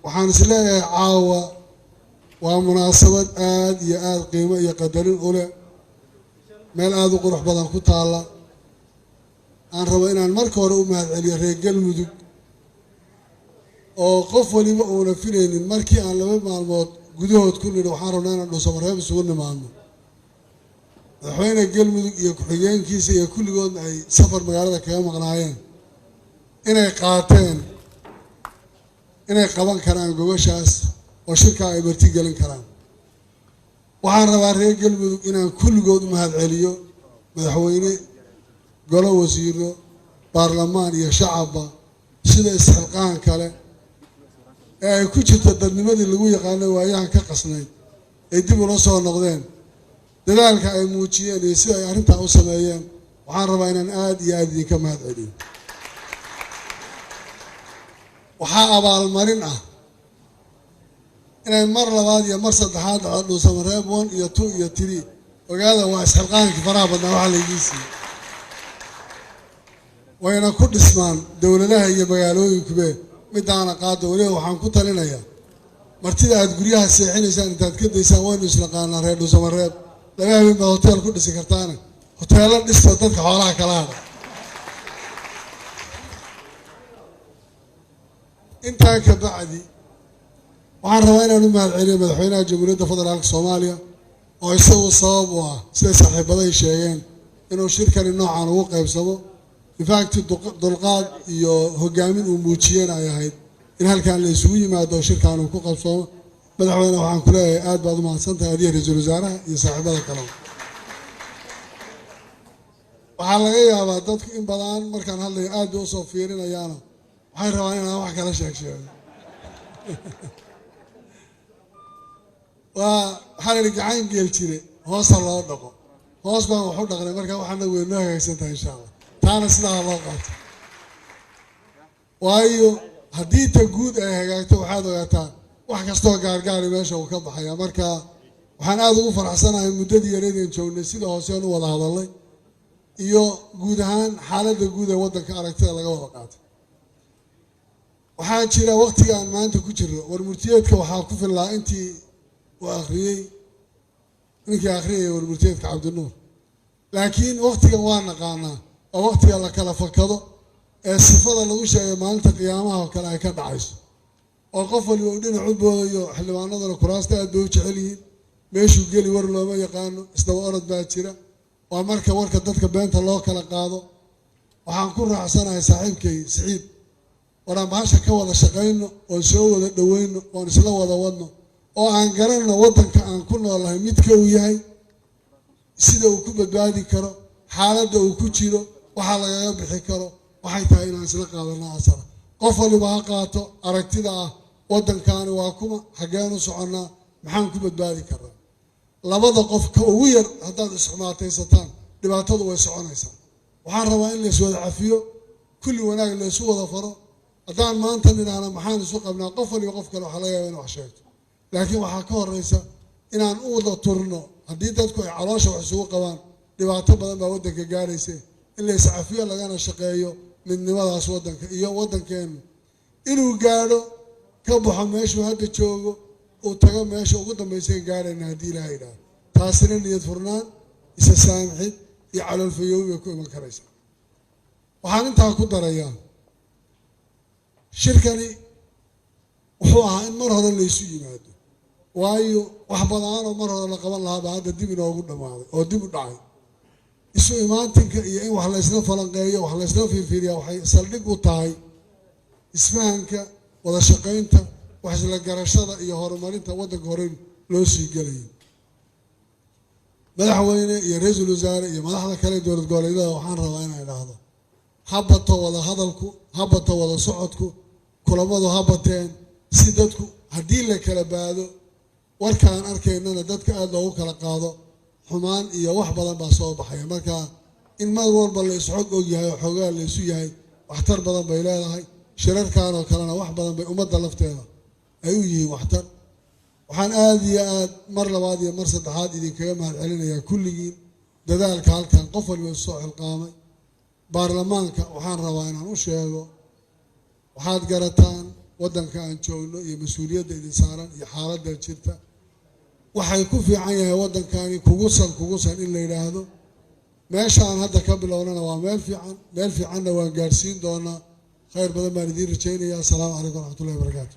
waxaan isleeyahay caawa waa munaasabad aad iyo aad qiimo iyo qadarin u leh meel aad u qurux badan ku taala aan rabo inaan marka hore u mahadceliyo reer Galmudug oo qof waliba uuna filaynin markii aan 2 maalmood gudahood ku nidhi waxaan rabnaa inaan dhuusamareeb isugu nimaadno madaxweyne Galmudug iyo ku-xigeenkiisa iyo kulligoodna ay safar magaalada kaga maqnaayeen inay qaateen inay qaban karaan gobashaas oo shirka ay marti gelin karaan waxaan rabaa reer Galmudug inaan kulligood u mahadceliyo madaxweyne golo wasiiro baarlamaan iyo shacabba sida isxilqaan kale ee ay ku jirto dadnimadii lagu yaqaano waayahan ka qasnayd ay dib ula soo noqdeen dadaalka ay muujiyeen iyo sida ay arrintaa u sameeyeen waxaan rabaa inaan aad iyo aad idinka mahadceliyo waxaa abaalmarin ah inay mar labaad iyo mar saddexaad dhuusamareeb 1 iyo 2 iyo 3 ogaada waa isxilqaankii faraha badnaa waxa laydin siiyey wayna ku dhismaan dowladaha iyo magaalooyinkuba midaana qaado waliba waxaan ku talinayaa martida aad guryaha seexinaysaan intaad ka daysaan waynu islaqaanaa reer dhuusamareeb laga habeen baa hotel ku dhisi kartaana hoteelo dhista dadka xoolaha kala hadha intaa ka bacdi waxaan rabaa inaan u mahadceliyo madaxweynaha jamhuuriyadda federaalka Soomaaliya oo isagu sabab u ah sida saaxiibaday sheegeen inuu shirkani noocan ugu qaybsamo in fact dulqaad iyo hogaamin uu muujiyeen ay ahayd in halkaan la isugu yimaado shirkan uu ku qabsamo madaxweyne waxaan ku leeyahay aad baad u mahadsantahay adiga ra'iisul wasaaraha iyo saaxiibada kale waxaa laga yaabaa dadku in badan markaan hadlayo aad u soo fiirinayaana waxay rabaan inaan wax kala sheego waxaan gacan geel jiray hoosta loo dhaqo hoos baan wax u dhaqnay marka waxaana weynoo hagaagsantahay insha Allah taana sidaa loo qaato waayo haddii ta guud ay hagaagto waxaad ogaataa wax kastoo gaargaari meesha uu ka baxaya marka waxaan aad ugu faraxsanahay muddadii yareedeen joognay sida hooseen u wada hadalnay iyo guud ahaan xaaladda guud ee waddanka aragtida laga wada qaatay waxaa jira waqtigaan maanta ku jirno warmurtiyeedka waxaa ku filnaa intii uu akhriyey ninkii akhriyay warmurtiyeedka Cabdinuur laakiin waqtigan waa naqaanaa oo waqtiga la kala fakado ee sifada lagu sheegay maalinta qiyaamaha oo kale ay ka dhacayso oo qof waliba uu dhinac u boodayo xildhibaanadana kuraasta aad bay u jecel yihiin meeshuu geli war looma yaqaano isdaba orod baa jira waa marka warka dadka beenta loo kala qaado waxaan ku raacsanahay saaxiibkay Siciid waraan bahasha ka wada shaqayno oo soo wada dhaweyno oo isla wada wadno oo aan garanno waddanka aan ku noolahay midka uu yahay sida uu ku badbaadi karo xaaladda uu ku jiro waxa laga bixi karo waxay tahay inaan isla qaadano asar qof waliba ha qaato aragtida ah waddankaani waa kuma xageen u soconaa maxaan ku badbaadi karaa labada qof ka ugu yar haddaad isxumaataysataan dhibaatadu way soconaysaa waxaan rabaa in la is wada cafiyo kulli wanaag la isu wada faro haddaan maanta ninaana maxaan isu qabnaa qof waliba qof kale waxa laga yaabaa inuu wax sheegto laakiin waxaa ka horeysa inaan u wada turno haddii dadku ay caloosha wax isugu qabaan dhibaato badan baa waddanka gaaraysa in la is cafiyo lagana shaqeeyo midnimadaas waddanka iyo waddankeenu inuu gaadho ka baxo meeshuu hadda joogo uu tago meesha ugu dambaysay gaarayna haddii ilaahay yidhaahdo taasina niyad furnaan isa saamixid iyo caloolfayoobi bay ku iman karaysaa waxaan intaa ku darayaa shirkani wuxuu ahaa in mar hore la isu yimaado waayo wax badan oo mar hore la qaban lahaa baa hadda dib inoogu dhammaaday oo dib u dhacay isu imaatinka iyo in wax la isla falanqeeyo wax la isla fiirfiiriya waxay saldhig u tahay isfahanka wada shaqaynta wax isla garashada iyo horumarinta waddanka hore loo sii gelayo madaxweyne iyo ra'iisul wasaare iyo madaxda kale dowlad goboleedyada waxaan rabaa inaan idhaahdo habato wada hadalku habato wada socodku kulamadu habateen si dadku haddii la kala baado warkaan arkaynana dadka aad loogu kala qaado xumaan iyo wax badan baa soo baxaya marka in mar walba la isxog og yahay oo xogaa la isu yahay waxtar badan bay leedahay shirarkan oo kalena wax badan bay ummadda lafteeda ay u yihiin waxtar waxaan aad iyo aad mar labaad iyo mar saddexaad idinkaga mahadcelinayaa kulligiin dadaalka halkan qof waliba soo xilqaamay baarlamaanka waxaan rabaa inaan u sheego waxaad garataan waddanka aan joogno iyo mas-uuliyadda idin saaran iyo xaaladda jirta waxay ku fiican yahay waddankani kugusan in la yidhaahdo meeshaan hadda ka bilownana waa meel fiicanna waan gaarsiin doonaa khayr badan baan idiin rajaynayaa. Assalaamu calaykum waraxmatullahi wabarakaatu.